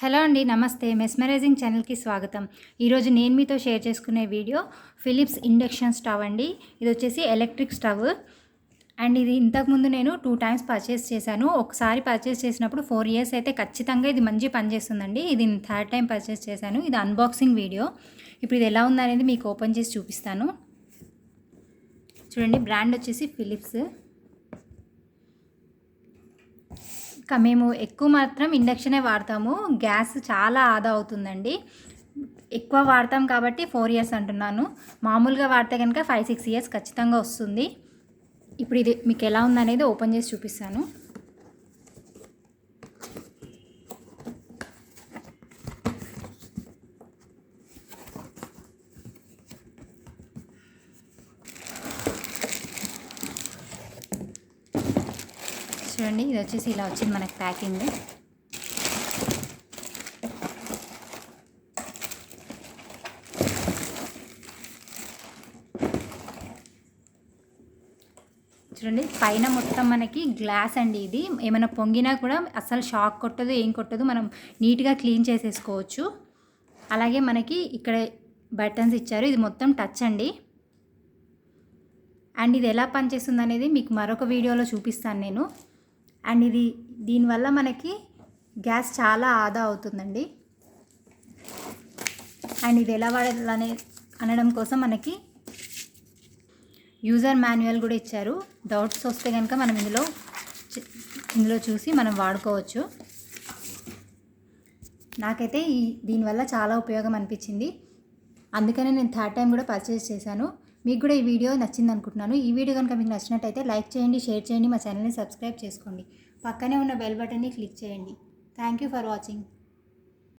Hello అండి, నమస్తే. Mesmerising ఛానల్కి స్వాగతం. ఈరోజు నేను మీతో షేర్ చేసుకునే వీడియో ఫిలిప్స్ ఇండక్షన్ స్టవ్ అండి. ఇది వచ్చేసి ఎలక్ట్రిక్ స్టవ్ అండ్ ఇది ఇంతకుముందు నేను 2 టైమ్స్ పర్చేస్ చేశాను. ఒకసారి పర్చేస్ చేసినప్పుడు 4 ఇయర్స్ అయితే ఖచ్చితంగా ఇది మంచి పనిచేస్తుందండి. ఇది నేను 3rd టైం పర్చేస్ చేశాను. ఇది అన్బాక్సింగ్ వీడియో. ఇప్పుడు ఇది ఎలా ఉందనేది మీకు ఓపెన్ చేసి చూపిస్తాను. చూడండి, బ్రాండ్ వచ్చేసి ఫిలిప్స్. మేము ఎక్కువ మాత్రం ఇండక్షనే వాడతాము. గ్యాస్ చాలా ఆదా అవుతుందండి. ఎక్కువ వాడతాం కాబట్టి 4 ఇయర్స్ అంటున్నాను. మామూలుగా వాడితే కనుక 5-6 ఇయర్స్ ఖచ్చితంగా వస్తుంది. ఇప్పుడు ఇది మీకు ఎలా ఉందనేది ఓపెన్ చేసి చూపిస్తాను. చూడండి, ఇది వచ్చేసి ఇలా వచ్చింది మనకి ప్యాకింగ్. చూడండి, పైన మొత్తం మనకి గ్లాస్ అండి. ఇది ఏమైనా పొంగినా కూడా అసలు షాక్ కొట్టదు, ఏం కొట్టదు. మనం నీట్గా క్లీన్ చేసేసుకోవచ్చు. అలాగే మనకి ఇక్కడ బటన్స్ ఇచ్చారు. ఇది మొత్తం టచ్ అండి. అండ్ ఇది ఎలా పనిచేస్తుంది అనేది మీకు మరొక వీడియోలో చూపిస్తాను నేను. అండ్ దీనివల్ల మనకి గ్యాస్ చాలా ఆదా అవుతుందండి. అండ్ ఇది ఎలా వాడాలని అనడం కోసం మనకి యూజర్ మాన్యువల్ కూడా ఇచ్చారు. డౌట్స్ వస్తే కనుక మనం ఇందులో చూసి మనం వాడుకోవచ్చు. నాకైతే దీనివల్ల చాలా ఉపయోగం అనిపించింది. అందుకనే నేను 3rd టైం కూడా పర్చేస్ చేశాను. మీకు కూడా ఈ వీడియో నచ్చింది అనుకుంటున్నాను. ఈ వీడియో కనుక మీకు నచ్చినట్టయితే లైక్ చేయండి, షేర్ చేయండి, మా ఛానల్ని సబ్స్క్రైబ్ చేసుకోండి. పక్కనే ఉన్న బెల్ బటన్ని క్లిక్ చేయండి. Thank you for watching.